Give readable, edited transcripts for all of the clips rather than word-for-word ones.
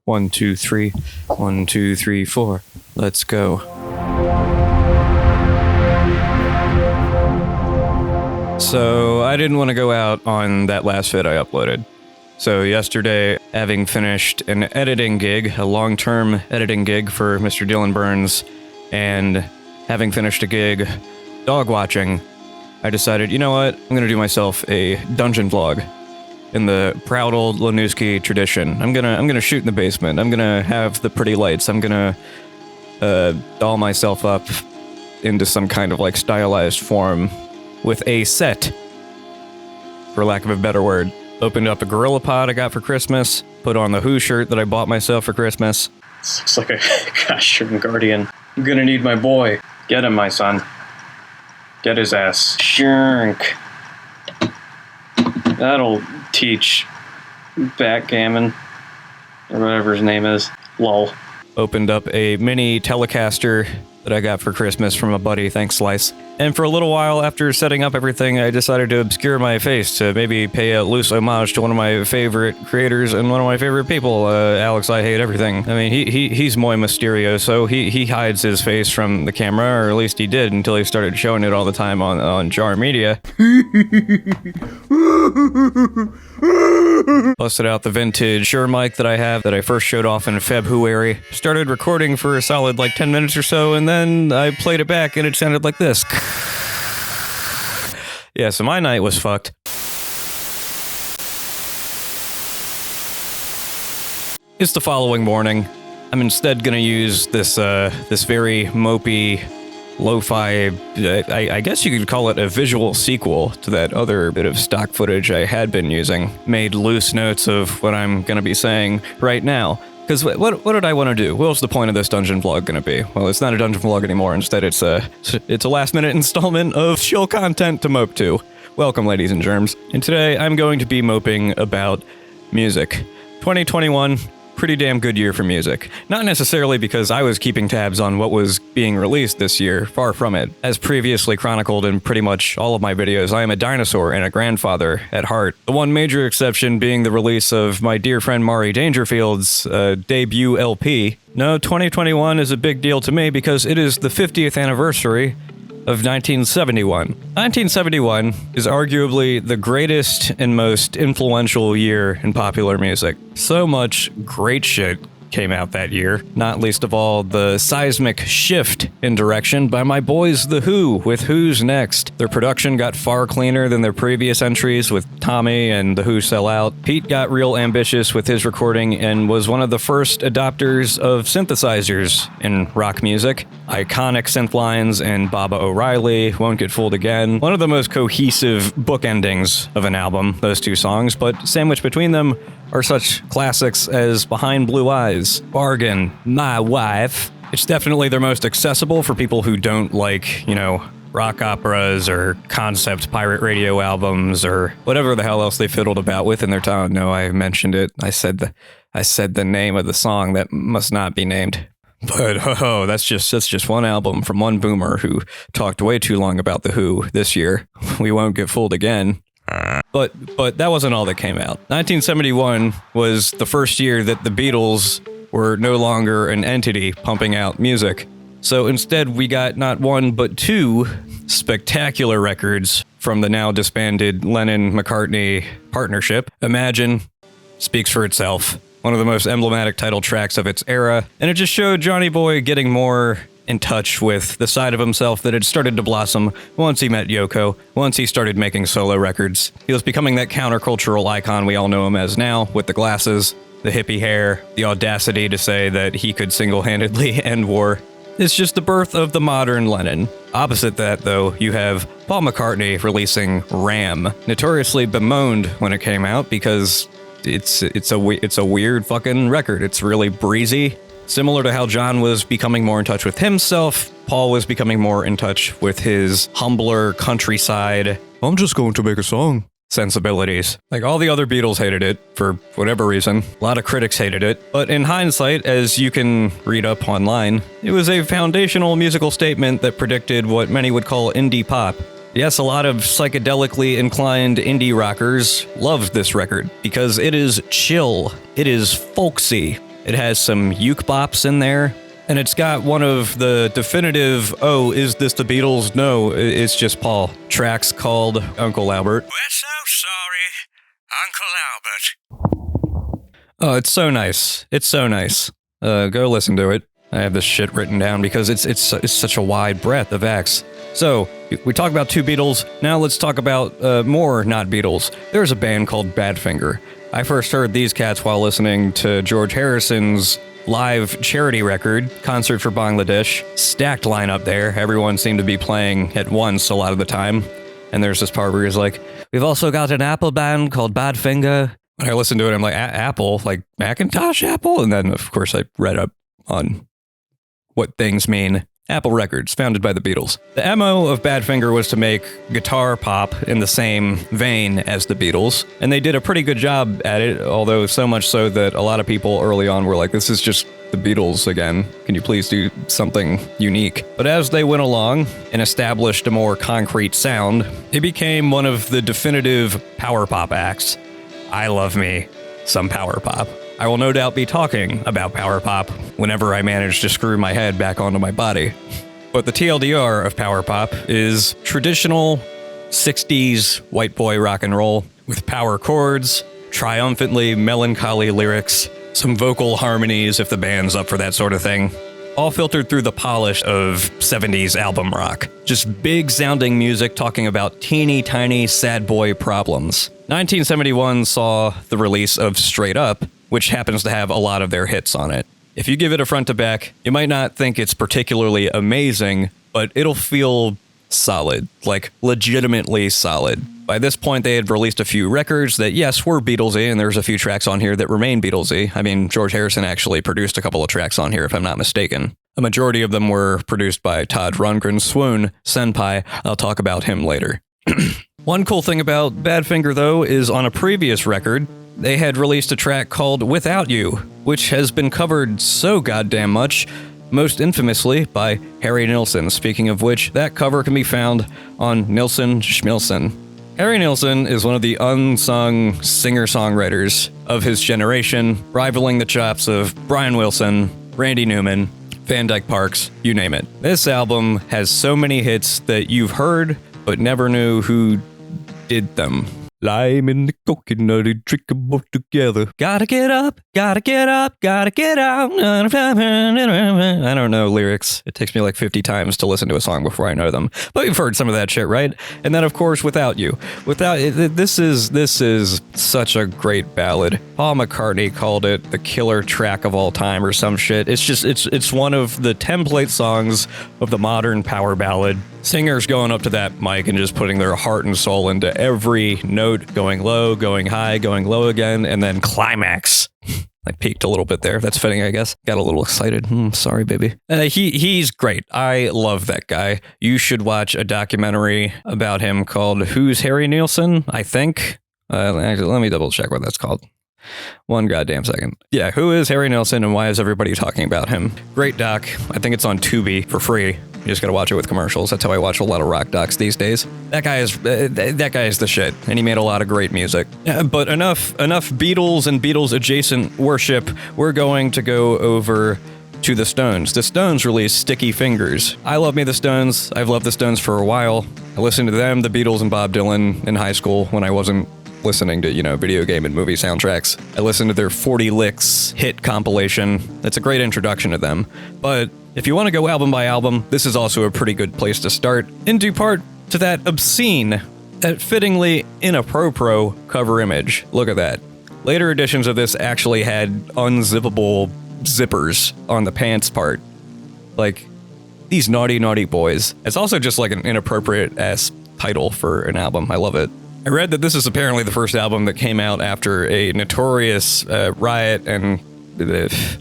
1, 2, 3. 1, 2, 3, 4. Let's go. So I didn't want to go out on that last vid I uploaded. So yesterday, having finished an editing gig, a long-term editing gig for Mr. Dylan Burns, and having finished a gig dog watching, I decided, you know what, I'm going to do myself a dungeon vlog in the proud old Lanooski tradition. I'm gonna shoot in the basement. I'm gonna have the pretty lights. I'm gonna doll myself up into some kind of like stylized form with a set, for lack of a better word. Opened up a gorilla pod I got for Christmas, put on the Who shirt that I bought myself for Christmas. This looks like a costume guardian. I'm gonna need my boy. Get him, my son. Get his ass. Shirk. That'll teach backgammon, or whatever his name is. Lol. Opened up a mini Telecaster that I got for Christmas from a buddy, thanks Slice. And for a little while after setting up everything, I decided to obscure my face to maybe pay a loose homage to one of my favorite creators and one of my favorite people, Alex I Hate Everything. I mean, he's Moy Mysterio, so he hides his face from the camera, or at least he did until he started showing it all the time on Jar Media. Busted out the vintage Shure mic that I have that I first showed off in February. Started recording for a solid like 10 minutes or so, and then I played it back and it sounded like this. Yeah, so my night was fucked. It's the following morning. I'm instead gonna use this very mopey, lo-fi, I guess you could call it a visual sequel to that other bit of stock footage I had been using. Made loose notes of what I'm gonna be saying right now. Because what did I want to do? What's the point of this dungeon vlog going to be? Well, it's not a dungeon vlog anymore. Instead, it's a last-minute installment of chill content to mope to. Welcome, ladies and germs. And today, I'm going to be moping about music. 2021, pretty damn good year for music. Not necessarily because I was keeping tabs on what was being released this year, far from it. As previously chronicled in pretty much all of my videos, I am a dinosaur and a grandfather at heart. The one major exception being the release of my dear friend Mari Dangerfield's debut LP. No, 2021 is a big deal to me because it is the 50th anniversary of 1971. 1971 is arguably the greatest and most influential year in popular music. So much great shit came out that year, not least of all the seismic shift in direction by my boys The Who with Who's Next. Their production got far cleaner than their previous entries with Tommy and The Who Sell Out. Pete got real ambitious with his recording and was one of the first adopters of synthesizers in rock music. Iconic synth lines and Baba O'Reilly, Won't Get Fooled Again. One of the most cohesive bookendings of an album, those two songs, but sandwiched between them are such classics as Behind Blue Eyes, Bargain, My Wife. It's definitely their most accessible for people who don't like, rock operas or concept pirate radio albums or whatever the hell else they fiddled about with in their time. No, I mentioned it. I said the name of the song that must not be named. But that's just one album from one boomer who talked way too long about The Who this year. We won't get fooled again. But that wasn't all that came out. 1971 was the first year that the Beatles were no longer an entity pumping out music. So instead, we got not one, but two spectacular records from the now disbanded Lennon-McCartney partnership. Imagine speaks for itself. One of the most emblematic title tracks of its era. And it just showed Johnny Boy getting more in touch with the side of himself that had started to blossom once he met Yoko, once he started making solo records. He was becoming that countercultural icon we all know him as now, with the glasses, the hippie hair, the audacity to say that he could single-handedly end war. It's just the birth of the modern Lennon. Opposite that, though, you have Paul McCartney releasing Ram, notoriously bemoaned when it came out because it's a weird fucking record. It's really breezy. Similar to how John was becoming more in touch with himself, Paul was becoming more in touch with his humbler countryside, I'm just going to make a song sensibilities. Like, all the other Beatles hated it, for whatever reason. A lot of critics hated it. But in hindsight, as you can read up online, it was a foundational musical statement that predicted what many would call indie pop. Yes, a lot of psychedelically inclined indie rockers loved this record because it is chill, it is folksy, it has some uke bops in there, and it's got one of the definitive, oh, is this the Beatles? No, it's just Paul. Tracks called Uncle Albert. We're so sorry, Uncle Albert. Oh, it's so nice. It's so nice. Go listen to it. I have this shit written down because it's such a wide breadth of acts. So, we talk about two Beatles, now let's talk about more not Beatles. There's a band called Badfinger. I first heard these cats while listening to George Harrison's live charity record, Concert for Bangladesh. Stacked lineup there, everyone seemed to be playing at once a lot of the time. And there's this part where he's like, we've also got an Apple band called Badfinger. When I listened to it, I'm like, Apple? Like Macintosh Apple? And then, of course, I read up on what things mean. Apple Records, founded by the Beatles. The MO of Badfinger was to make guitar pop in the same vein as the Beatles, and they did a pretty good job at it, although so much so that a lot of people early on were like, this is just the Beatles again. Can you please do something unique? But as they went along and established a more concrete sound, it became one of the definitive power pop acts. I love me some power pop. I will no doubt be talking about power pop whenever I manage to screw my head back onto my body. But the TLDR of power pop is traditional 60s white boy rock and roll with power chords, triumphantly melancholy lyrics, some vocal harmonies if the band's up for that sort of thing, all filtered through the polish of 70s album rock. Just big sounding music talking about teeny tiny sad boy problems. 1971 saw the release of Straight Up, which happens to have a lot of their hits on it. If you give it a front to back, you might not think it's particularly amazing, but it'll feel solid, like legitimately solid. By this point, they had released a few records that, yes, were Beatlesy, and there's a few tracks on here that remain Beatlesy. I mean, George Harrison actually produced a couple of tracks on here, if I'm not mistaken. A majority of them were produced by Todd Rundgren's Swoon, Senpai. I'll talk about him later. One cool thing about Badfinger, though, is on a previous record, they had released a track called Without You, which has been covered so goddamn much, most infamously by Harry Nilsson, speaking of which, that cover can be found on Nilsson Schmilsson. Harry Nilsson is one of the unsung singer-songwriters of his generation, rivaling the chops of Brian Wilson, Randy Newman, Van Dyke Parks, you name it. This album has so many hits that you've heard, but never knew who did them. Lime and the coconut, drink them both together. Gotta get up, gotta get up, gotta get out. I don't know lyrics. It takes me like 50 times to listen to a song before I know them. But you've heard some of that shit, right? And then, of course, Without You. This is such a great ballad. Paul McCartney called it the killer track of all time or some shit. It's one of the template songs of the modern power ballad. Singers going up to that mic and just putting their heart and soul into every note, going low, going high, going low again, and then climax. I peaked a little bit there. That's fitting, I guess. Got a little excited. Sorry, baby. He's great. I love that guy. You should watch a documentary about him called Who's Harry Nilsson, I think. Actually, let me double check what that's called. One goddamn second. Yeah, who is Harry Nilsson and why is everybody talking about him? Great doc. I think it's on Tubi for free. You just gotta watch it with commercials. That's how I watch a lot of rock docs these days. That guy is the shit, and he made a lot of great music. But enough Beatles and Beatles adjacent worship. We're going to go over to the Stones. The Stones released Sticky Fingers. I love me the Stones. I've loved the Stones for a while. I listened to them, the Beatles, and Bob Dylan in high school when I wasn't listening to, video game and movie soundtracks. I listened to their 40 Licks hit compilation. That's a great introduction to them. But if you want to go album by album, this is also a pretty good place to start, in due part to that obscene, that fittingly inappropriate cover image. Look at that. Later editions of this actually had unzippable zippers on the pants part. Like, these naughty, naughty boys. It's also just like an inappropriate-ass title for an album. I love it. I read that this is apparently the first album that came out after a notorious riot and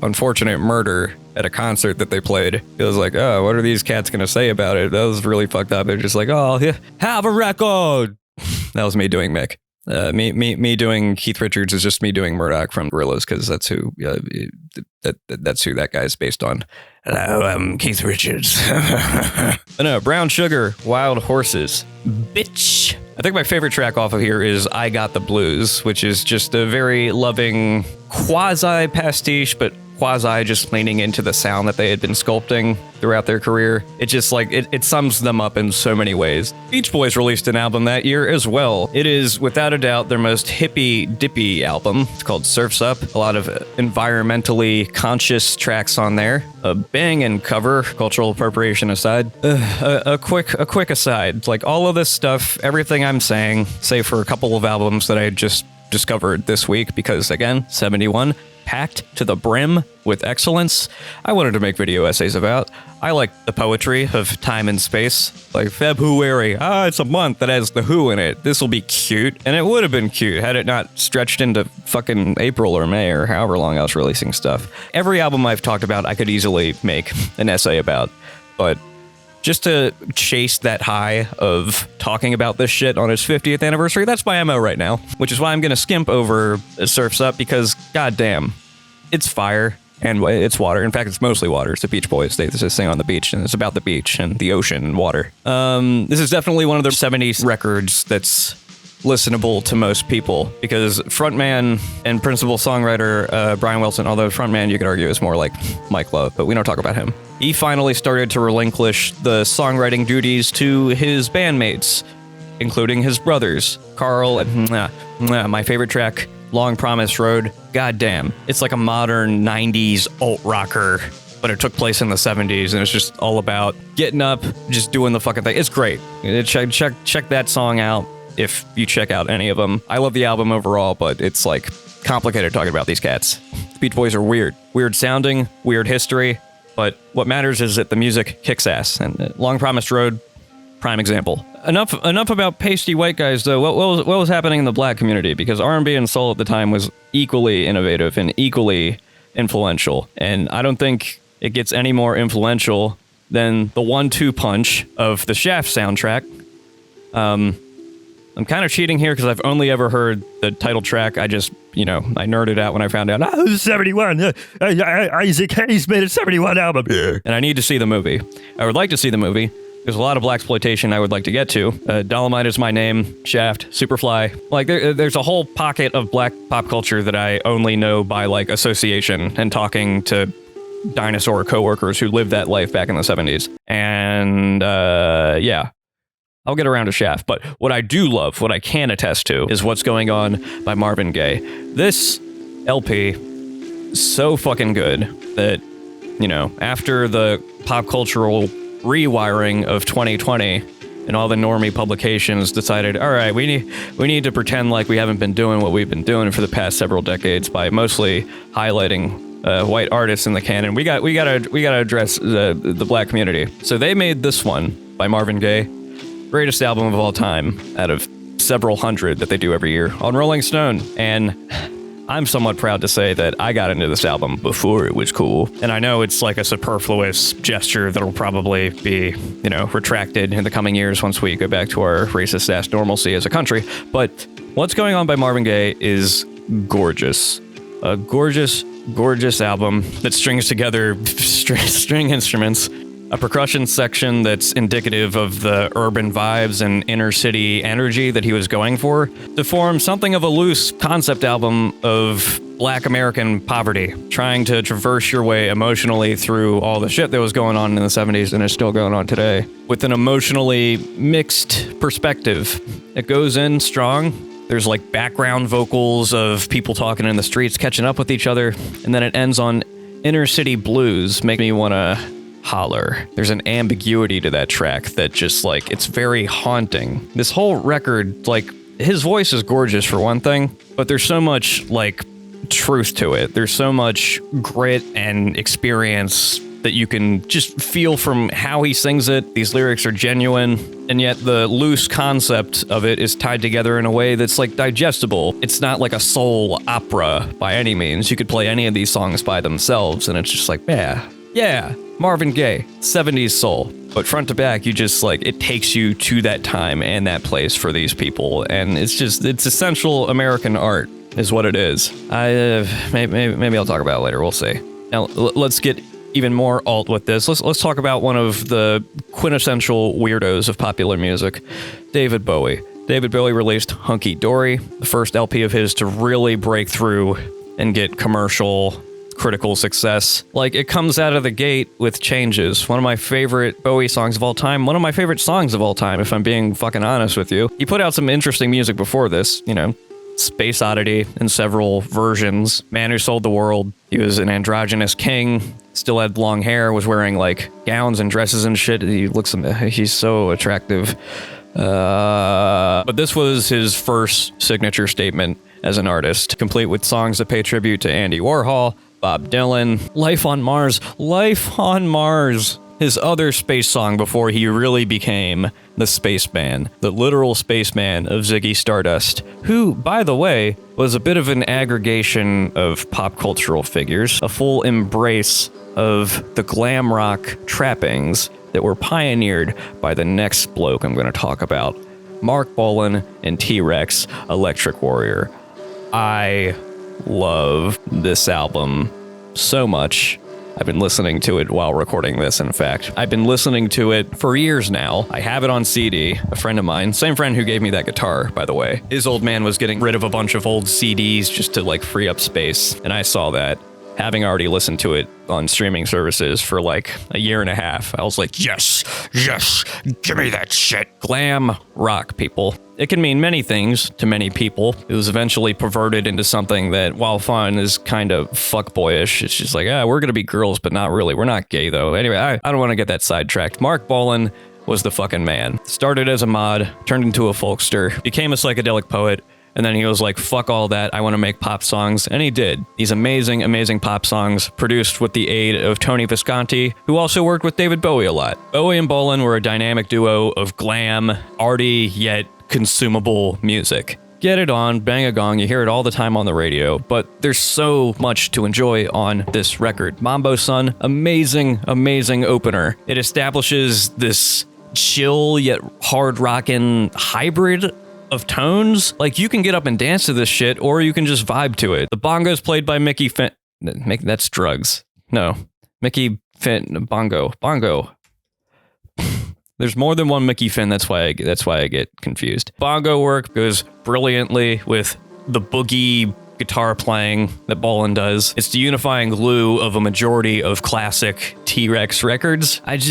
unfortunate murder at a concert that they played. It was like, oh, what are these cats going to say about it? That was really fucked up. They're just like, oh, yeah, have a record. That was me doing Mick. Me doing Keith Richards is just me doing Murdoch from Gorillaz, because that's who that's who that guy's based on. Hello, I'm Keith Richards. No, Brown Sugar, Wild Horses, bitch. I think my favorite track off of here is I Got the Blues, which is just a very loving quasi pastiche, but quasi just leaning into the sound that they had been sculpting throughout their career. It just like, it sums them up in so many ways. Beach Boys released an album that year as well. It is without a doubt their most hippy dippy album. It's called Surf's Up. A lot of environmentally conscious tracks on there. A banging cover, cultural appropriation aside. A quick aside. Like all of this stuff, everything I'm saying, save for a couple of albums that I just discovered this week, because again, 71, packed to the brim with excellence. I wanted to make video essays about. I like the poetry of time and space. Like February, it's a month that has the Who in it. This will be cute. And it would have been cute had it not stretched into fucking April or May or however long I was releasing stuff. Every album I've talked about, I could easily make an essay about. But just to chase that high of talking about this shit on its 50th anniversary, that's my MO right now. Which is why I'm going to skimp over Surf's Up, because goddamn, it's fire and it's water. In fact, it's mostly water. It's the Beach Boys. They just sing on the beach, and it's about the beach and the ocean and water. This is definitely one of the 70s records that's listenable to most people, because frontman and principal songwriter Brian Wilson, although frontman you could argue is more like Mike Love, but we don't talk about him. He finally started to relinquish the songwriting duties to his bandmates, including his brothers, Carl and my favorite track, Long Promised Road. Goddamn, it's like a modern 90s alt rocker, but it took place in the 70s, and it's just all about getting up, just doing the fucking thing. It's great. Check that song out if you check out any of them. I love the album overall, but it's like complicated talking about these cats. The Beach Boys are weird sounding, weird history, but what matters is that the music kicks ass, and Long Promised Road, prime example. Enough about pasty white guys, though. What was happening in the black community? Because R&B and soul at the time was equally innovative and equally influential, and I don't think it gets any more influential than the 1-2 punch of the Shaft soundtrack. I'm kind of cheating here because I've only ever heard the title track. I just, I nerded out when I found out, 71, Isaac Hayes made a 71 album. Yeah. And I need to see the movie. I would like to see the movie. There's a lot of blaxploitation I would like to get to. Dolomite Is My Name, Shaft, Superfly. Like, there's a whole pocket of black pop culture that I only know by, like, association and talking to dinosaur coworkers who lived that life back in the 70s. And, yeah. I'll get around to Shaft, but what I do love, what I can attest to, is What's Going On by Marvin Gaye. This LP, so fucking good that, after the pop cultural rewiring of 2020 and all the normie publications decided, all right, we need to pretend like we haven't been doing what we've been doing for the past several decades by mostly highlighting white artists in the canon. We gotta address the black community. So they made this one by Marvin Gaye. Greatest album of all time out of several hundred that they do every year on Rolling Stone. And I'm somewhat proud to say that I got into this album before it was cool. And I know it's like a superfluous gesture that'll probably be, retracted in the coming years once we go back to our racist-ass normalcy as a country. But What's Going On by Marvin Gaye is gorgeous. A gorgeous, gorgeous album that strings together string instruments, a percussion section that's indicative of the urban vibes and inner city energy that he was going for, to form something of a loose concept album of Black American poverty, trying to traverse your way emotionally through all the shit that was going on in the 70s and is still going on today, with an emotionally mixed perspective. It goes in strong. There's like background vocals of people talking in the streets, catching up with each other, and then it ends on inner city blues, make me want to holler. There's an ambiguity to that track that just like, it's very haunting. This whole record, like, his voice is gorgeous for one thing, but there's so much like truth to it. There's so much grit and experience that you can just feel from how he sings it. These lyrics are genuine, and yet the loose concept of it is tied together in a way that's like digestible. It's not like a soul opera by any means. You could play any of these songs by themselves and it's just like, yeah, Yeah, Marvin Gaye, 70s soul. But front to back, you just like, it takes you to that time and that place for these people. And it's essential American art is what it is. Maybe I'll talk about it later. We'll see. Now, let's get even more alt with this. Let's talk about one of the quintessential weirdos of popular music, David Bowie. David Bowie released Hunky Dory, the first LP of his to really break through and get commercial critical success. Like, it comes out of the gate with Changes, one of my favorite Bowie songs of all time, one of my favorite songs of all time, if I'm being fucking honest with you. He put out some interesting music before this, you know, Space Oddity in several versions, Man Who Sold the World. He was an androgynous king, still had long hair, was wearing like gowns and dresses and shit. He's so attractive. But this was his first signature statement as an artist, complete with songs that pay tribute to Andy Warhol, Bob Dylan, Life on Mars, his other space song before he really became the spaceman, the literal spaceman of Ziggy Stardust, who, by the way, was a bit of an aggregation of pop cultural figures, a full embrace of the glam rock trappings that were pioneered by the next bloke I'm going to talk about, Mark Bolan and T-Rex, Electric Warrior. I love this album so much. I've been listening to it while recording this, in fact. I've been listening to it for years now. I have it on CD. A friend of mine, same friend who gave me that guitar, by the way, his old man was getting rid of a bunch of old CDs just to like free up space, and I saw that. Having already listened to it on streaming services for like a year and a half, I was like, yes, give me that shit. Glam rock, people. It can mean many things to many people. It was eventually perverted into something that, while fun, is kind of fuckboyish. It's just like, we're gonna be girls, but not really. We're not gay, though. Anyway, I don't want to get that sidetracked. Mark Bolan was the fucking man. Started as a mod, turned into a folkster, became a psychedelic poet, and then he was like, fuck all that, I want to make pop songs, and he did. These amazing, amazing pop songs, produced with the aid of Tony Visconti, who also worked with David Bowie a lot. Bowie and Bolan were a dynamic duo of glam, arty, yet consumable music. Get it on, bang a gong, you hear it all the time on the radio, but there's so much to enjoy on this record. Mambo Sun, amazing, amazing opener. It establishes this chill yet hard rockin' hybrid of tones. Like, you can get up and dance to this shit, or you can just vibe to it. The bongos played by Mickey Finn. That's drugs. No. Mickey Finn. Bongo. There's more than one Mickey Finn, that's why I get confused. Bongo work goes brilliantly with the boogie guitar playing that Bolan does. It's the unifying glue of a majority of classic T-Rex records. It's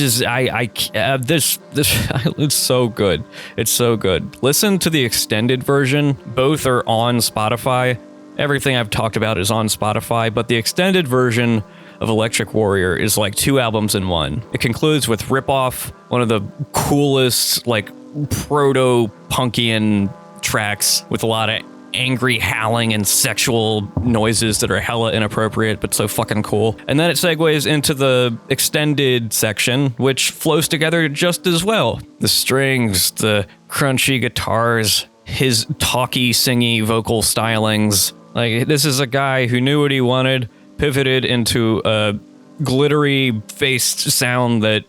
so good. It's so good. Listen to the extended version. Both are on Spotify. Everything I've talked about is on Spotify, but the extended version of Electric Warrior is like 2 albums in one. It concludes with Rip Off, one of the coolest, like, proto-punkian tracks with a lot of angry howling and sexual noises that are hella inappropriate but so fucking cool. And then it segues into the extended section, which flows together just as well. The strings, the crunchy guitars, his talky, singy vocal stylings. Like, this is a guy who knew what he wanted, pivoted into a glittery faced sound that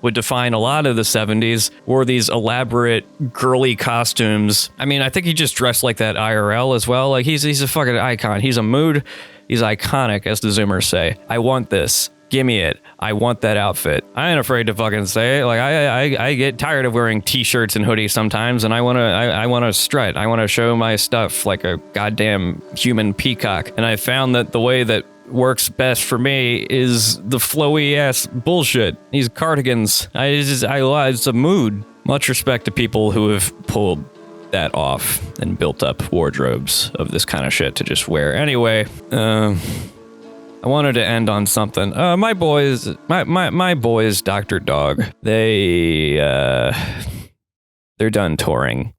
would define a lot of the 70s, wore these elaborate girly costumes. I mean, I think he just dressed like that IRL as well. Like, he's a fucking icon. He's a mood. He's iconic, as the Zoomers say. I want this. Give me it. I want that outfit. I ain't afraid to fucking say it. Like, I get tired of wearing t-shirts and hoodies sometimes, and I wanna strut. I wanna show my stuff like a goddamn human peacock. And I found that the way that works best for me is the flowy ass bullshit. These cardigans. It's a mood. Much respect to people who have pulled that off and built up wardrobes of this kind of shit to just wear. Anyway, I wanted to end on something. My boys, Dr. Dog, they're done touring.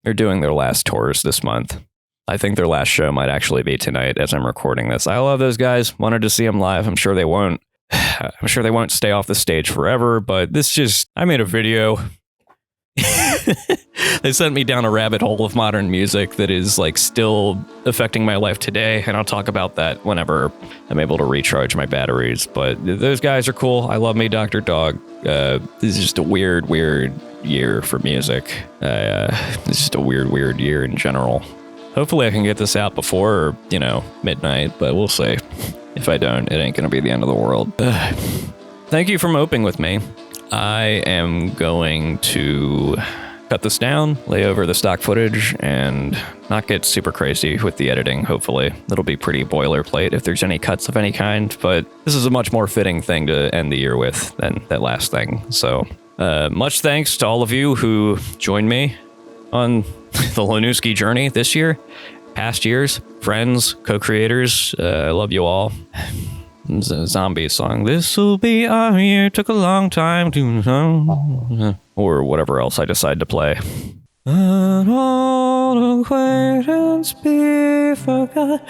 They're doing their last tours this month. I think their last show might actually be tonight as I'm recording this. I love those guys. Wanted to see them live. I'm sure they won't stay off the stage forever, but I made a video. They sent me down a rabbit hole of modern music that is like still affecting my life today, and I'll talk about that whenever I'm able to recharge my batteries. But those guys are cool. I love me, Dr. Dog. This is just a weird year for music. It's just a weird year in general. Hopefully I can get this out before, midnight, but we'll see. If I don't, it ain't gonna be the end of the world. Thank you for moping with me. I am going to cut this down, lay over the stock footage, and not get super crazy with the editing, hopefully. It'll be pretty boilerplate if there's any cuts of any kind, but this is a much more fitting thing to end the year with than that last thing. So, much thanks to all of you who joined me on the Lanooski journey this year, past years, friends, co-creators. I love you all. It's a zombie song. This'll be our year. Took a long time to... Or whatever else I decide to play. An old acquaintance be forgot.